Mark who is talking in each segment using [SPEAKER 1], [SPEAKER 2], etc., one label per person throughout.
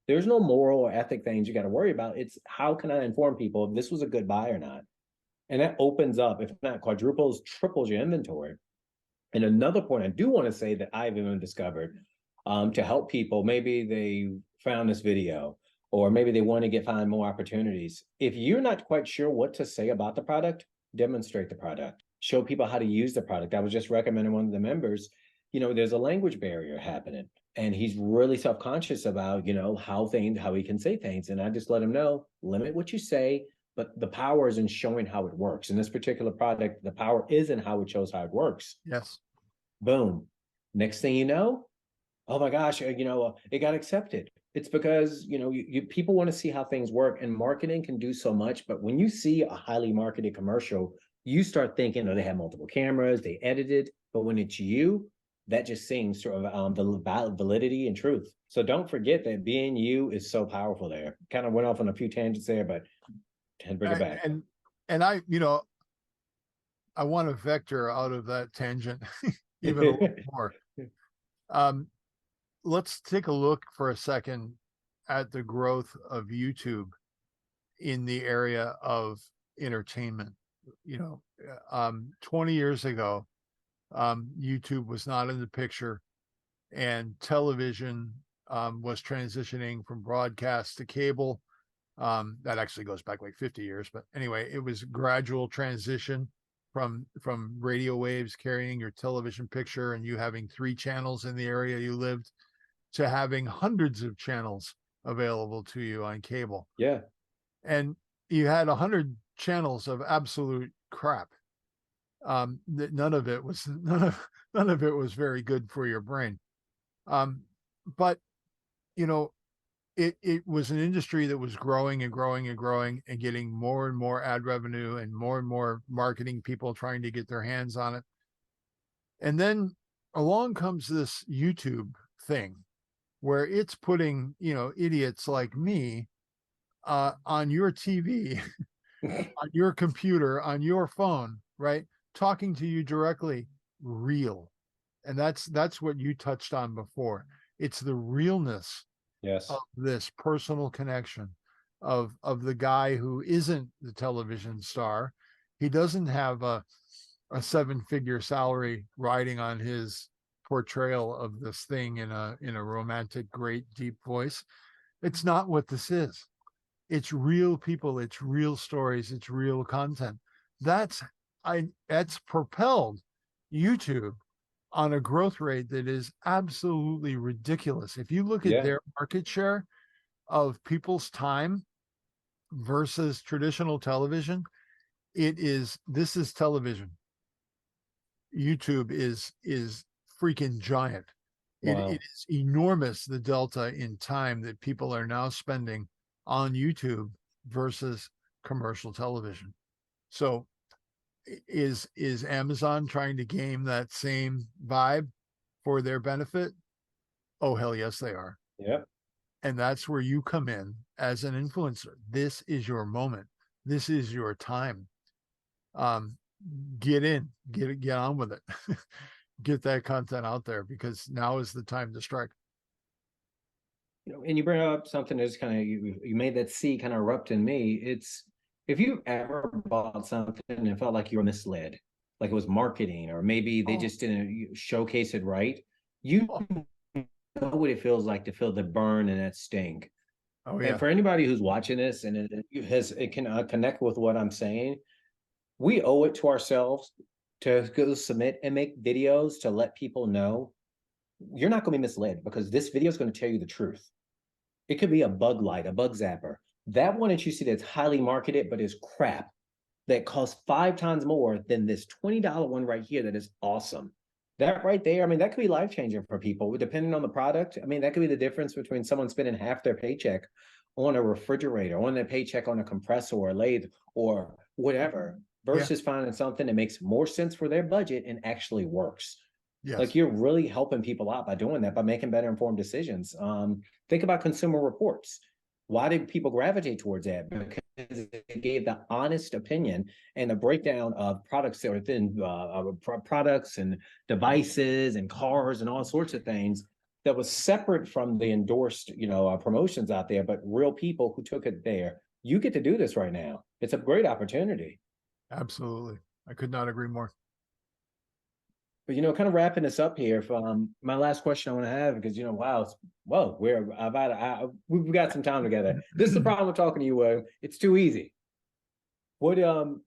[SPEAKER 1] There's no moral or ethic things you got to worry about. It's how can I inform people if this was a good buy or not? And that opens up, if not quadruples, triples your inventory. And another point I do want to say that I've even discovered to help people, maybe they found this video or maybe they want to find more opportunities. If you're not quite sure what to say about the product, demonstrate the product, show people how to use the product. I was just recommending one of the members, there's a language barrier happening and he's really self-conscious about, how he can say things. And I just let him know, limit what you say, but the power is in showing how it works. In this particular product, the power is in how it shows how it works.
[SPEAKER 2] Yes.
[SPEAKER 1] Boom. Next thing you know, oh my gosh, it got accepted. It's because, people want to see how things work and marketing can do so much. But when you see a highly marketed commercial, you start thinking, oh, they have multiple cameras, they edited. But when it's you, that just sings sort of the validity and truth. So don't forget that being you is so powerful there. Kind of went off on a few tangents there, but and bring it back.
[SPEAKER 2] And I, I want to vector out of that tangent even a little more. Let's take a look for a second at the growth of YouTube in the area of entertainment. 20 years ago, YouTube was not in the picture, and television was transitioning from broadcast to cable. That actually goes back like 50 years, but anyway, it was gradual transition from radio waves carrying your television picture and you having 3 channels in the area you lived to having hundreds of channels available to you on cable.
[SPEAKER 1] Yeah.
[SPEAKER 2] And you had 100 channels of absolute crap. None of it was very good for your brain. But it was an industry that was growing and growing and growing and getting more and more ad revenue and more marketing people trying to get their hands on it. And then along comes this YouTube thing where it's putting, idiots like me on your TV, on your computer, on your phone, right? Talking to you directly, real. And that's what you touched on before. It's the realness of this personal connection of the guy who isn't the television star. He doesn't have a 7-figure salary riding on his portrayal of this thing in a romantic, great, deep voice. It's not what this is. It's real people, it's real stories, it's real content. That's propelled YouTube on a growth rate that is absolutely ridiculous. If you look at their market share of people's time versus traditional television, this is television. YouTube is freaking giant. Wow. It is enormous, the delta in time that people are now spending on YouTube versus commercial television. So is Amazon trying to game that same vibe for their benefit? Oh, hell yes, they are.
[SPEAKER 1] Yeah.
[SPEAKER 2] And that's where you come in as an influencer. This is your moment. This is your time. Get on with it. Get that content out there, because now is the time to strike.
[SPEAKER 1] And you bring up something that's kind of, you made that seed kind of erupt in me. It's, if you ever bought something and felt like you were misled, like it was marketing, or maybe they just didn't showcase it right, you know what it feels like to feel the burn and that sting. Oh yeah. And for anybody who's watching this and it can connect with what I'm saying, we owe it to ourselves to go submit and make videos to let people know you're not going to be misled, because this video is going to tell you the truth. It could be a bug light, a bug zapper. That one that you see that's highly marketed but is crap, that costs 5 times more than this $20 one right here that is awesome. That right there, I mean, that could be life-changing for people, depending on the product. I mean, that could be the difference between someone spending half their paycheck on a refrigerator, on their paycheck on a compressor or a lathe or whatever, versus finding something that makes more sense for their budget and actually works. Yes. Like, you're really helping people out by doing that, by making better informed decisions. Think about Consumer Reports. Why did people gravitate towards that? Because it gave the honest opinion and the breakdown of products that are within products and devices and cars and all sorts of things that was separate from the endorsed, promotions out there, but real people who took it there. You get to do this right now. It's a great opportunity.
[SPEAKER 2] Absolutely. I could not agree more.
[SPEAKER 1] But kind of wrapping this up here. From my last question I want to have, because wow, we're about we've got some time together. This is the problem with talking to you. It's too easy. What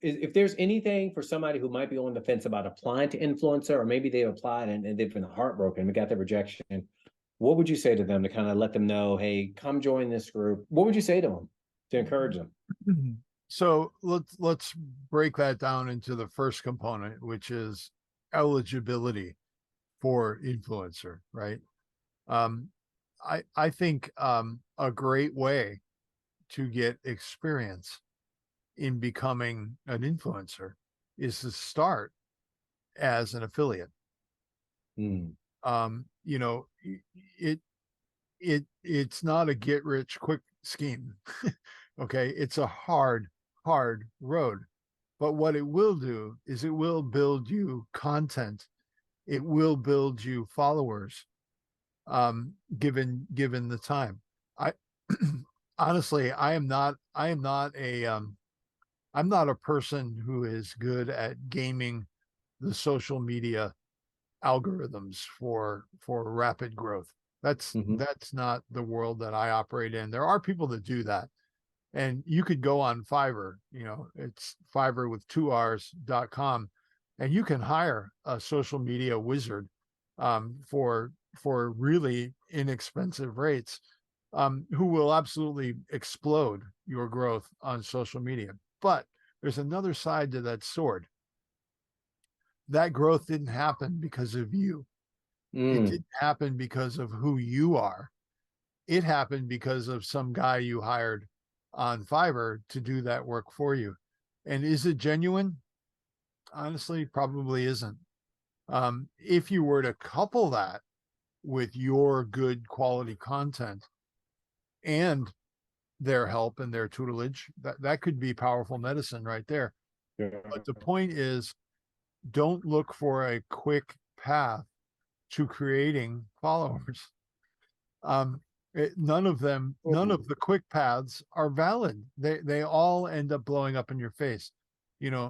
[SPEAKER 1] if there's anything for somebody who might be on the fence about applying to influencer, or maybe they've applied and they've been heartbroken, we got the rejection. What would you say to them to kind of let them know, hey, come join this group? What would you say to them to encourage them?
[SPEAKER 2] So let's break that down into the first component, which is eligibility for influencer, right? I think a great way to get experience in becoming an influencer is to start as an affiliate.
[SPEAKER 1] Mm.
[SPEAKER 2] It's not a get rich quick scheme. Okay, it's a hard road, but what it will do is it will build you content, it will build you followers, given the time. I honestly, I'm not a person who is good at gaming the social media algorithms for rapid growth. That's not the world that I operate in. There are people that do that. And you could go on Fiverr, it's Fiverr with 2Rs.com, and you can hire a social media wizard for really inexpensive rates, who will absolutely explode your growth on social media. But there's another side to that sword. That growth didn't happen because of you. It didn't happen because of who you are. It happened because of some guy you hired on Fiverr to do that work for you. And is it genuine? Honestly, probably isn't. If you were to couple that with your good quality content and their help and their tutelage, that could be powerful medicine right there. But the point is, don't look for a quick path to creating followers. None of the quick paths are valid. They all end up blowing up in your face. There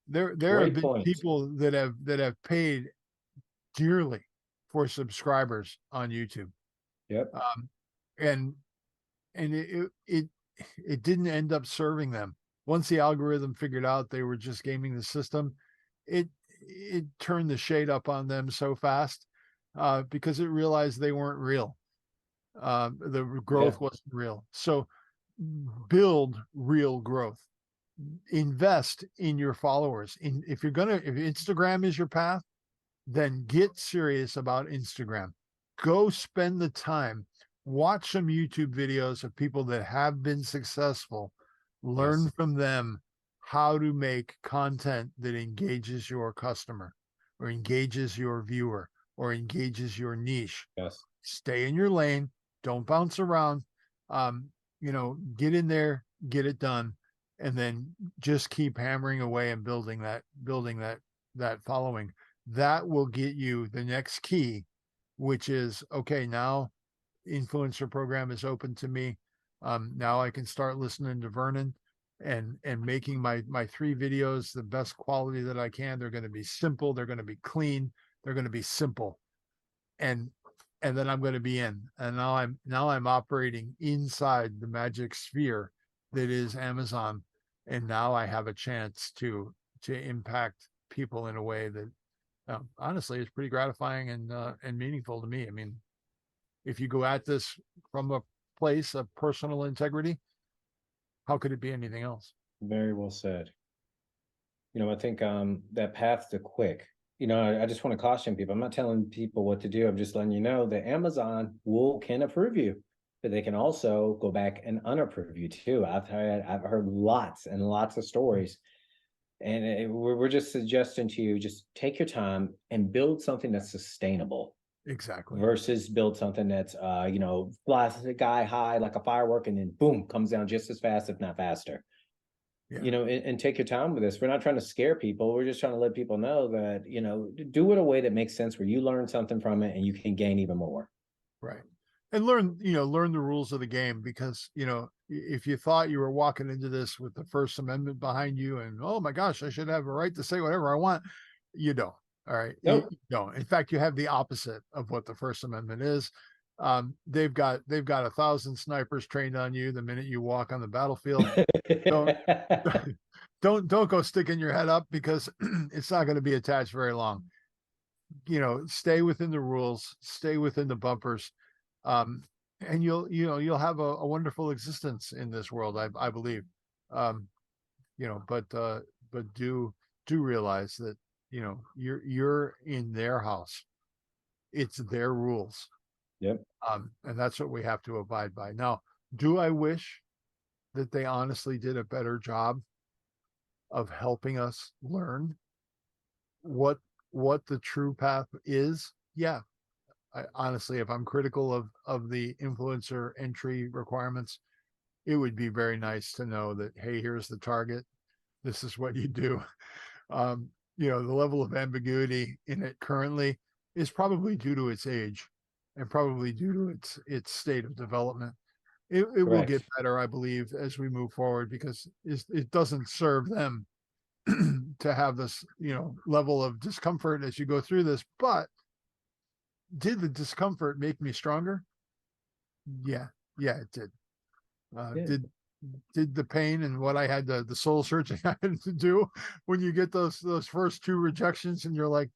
[SPEAKER 2] have been people that have paid dearly for subscribers on YouTube.
[SPEAKER 1] Yep.
[SPEAKER 2] And it didn't end up serving them. Once the algorithm figured out they were just gaming the system, it turned the shade up on them so fast, because it realized they weren't real. The growth wasn't real. So build real growth. Invest in your followers. If Instagram is your path, then get serious about Instagram. Go spend the time, watch some YouTube videos of people that have been successful, learn from them how to make content that engages your customer or engages your viewer or engages your niche.
[SPEAKER 1] Yes. Stay
[SPEAKER 2] in your lane. Don't bounce around. Get in there, get it done, and then just keep hammering away and building that following. That will get you the next key, which is, okay, now influencer program is open to me. Now I can start listening to Vernon and making my 3 videos the best quality that I can. They're going to be simple. They're going to be clean. They're going to be simple. And then I'm going to be in. And now I'm operating inside the magic sphere that is Amazon. And now I have a chance to impact people in a way that, honestly, is pretty gratifying and meaningful to me. I mean, if you go at this from a place of personal integrity, how could it be anything else?
[SPEAKER 1] Very well said. I think that path to quick, I just want to caution people. I'm not telling people what to do. I'm just letting you know that Amazon can approve you, but they can also go back and unapprove you too. I've heard lots and lots of stories, and we're just suggesting to you, just take your time and build something that's sustainable.
[SPEAKER 2] Exactly.
[SPEAKER 1] Versus build something that's flies the guy high like a firework and then boom, comes down just as fast, if not faster. And take your time with this. We're not trying to scare people. We're just trying to let people know that, do it a way that makes sense, where you learn something from it and you can gain even more.
[SPEAKER 2] Right. And learn, learn the rules of the game because, if you thought you were walking into this with the First Amendment behind you and, oh my gosh, I should have a right to say whatever I want, you don't. All right.
[SPEAKER 1] Nope.
[SPEAKER 2] You don't. In fact, you have the opposite of what the First Amendment is. They've got 1,000 snipers trained on you the minute you walk on the battlefield. Don't don't go sticking your head up because it's not going to be attached very long. Stay within the rules, stay within the bumpers, and you'll have a wonderful existence in this world, I believe. um but do realize that you're in their house. It's their rules.
[SPEAKER 1] Yep.
[SPEAKER 2] And that's what we have to abide by. Now, do I wish that they honestly did a better job of helping us learn what the true path is? Yeah. Honestly, if I'm critical of the influencer entry requirements, it would be very nice to know that, hey, here's the target. This is what you do. The level of ambiguity in it currently is probably due to its age and probably due to its state of development. It will get
[SPEAKER 1] Correct.
[SPEAKER 2] better, I believe, as we move forward, because it doesn't serve them to have this, level of discomfort as you go through this. But did the discomfort make me stronger? Yeah, it did.
[SPEAKER 1] Yeah.
[SPEAKER 2] Did the pain and what I had the soul searching I had to do when you get those first two rejections and you're like,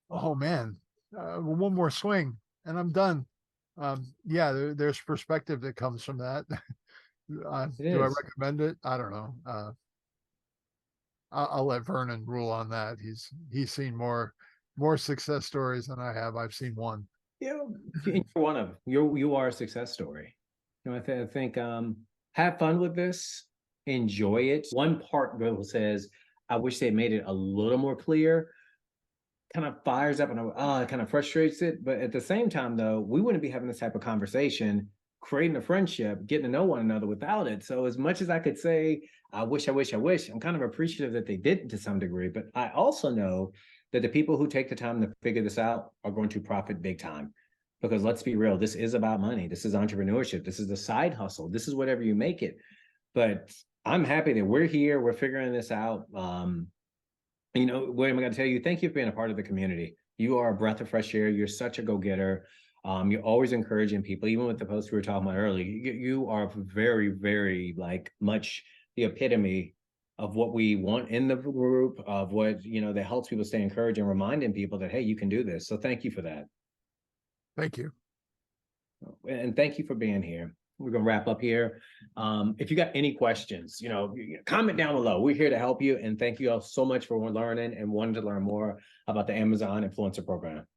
[SPEAKER 2] oh man, one more swing and I'm done. Yeah, there's perspective that comes from that.
[SPEAKER 1] It
[SPEAKER 2] Do I
[SPEAKER 1] is.
[SPEAKER 2] recommend it? I don't know. I'll let Vernon rule on that. He's seen more success stories than I have. I've seen one.
[SPEAKER 1] Yeah, you're one of them. You are a success story. I think have fun with this, enjoy it. One part girl says, I wish they made it a little more clear. Kind of fires up and it kind of frustrates it. But at the same time, though, we wouldn't be having this type of conversation, creating a friendship, getting to know one another without it. So as much as I could say, I wish, I'm kind of appreciative that they did to some degree. But I also know that the people who take the time to figure this out are going to profit big time. Because let's be real, this is about money. This is entrepreneurship. This is the side hustle. This is whatever you make it. But I'm happy that we're here. We're figuring this out. What am I going to tell you? Thank you for being a part of the community. You are a breath of fresh air. You're such a go-getter. You're always encouraging people, even with the post we were talking about earlier. You are very, very much the epitome of what we want in the group, of what, that helps people stay encouraged and reminding people that, hey, you can do this. So thank you for that.
[SPEAKER 2] Thank you.
[SPEAKER 1] And thank you for being here. We're going to wrap up here. If you got any questions, comment down below. We're here to help you. And thank you all so much for learning and wanting to learn more about the Amazon Influencer Program.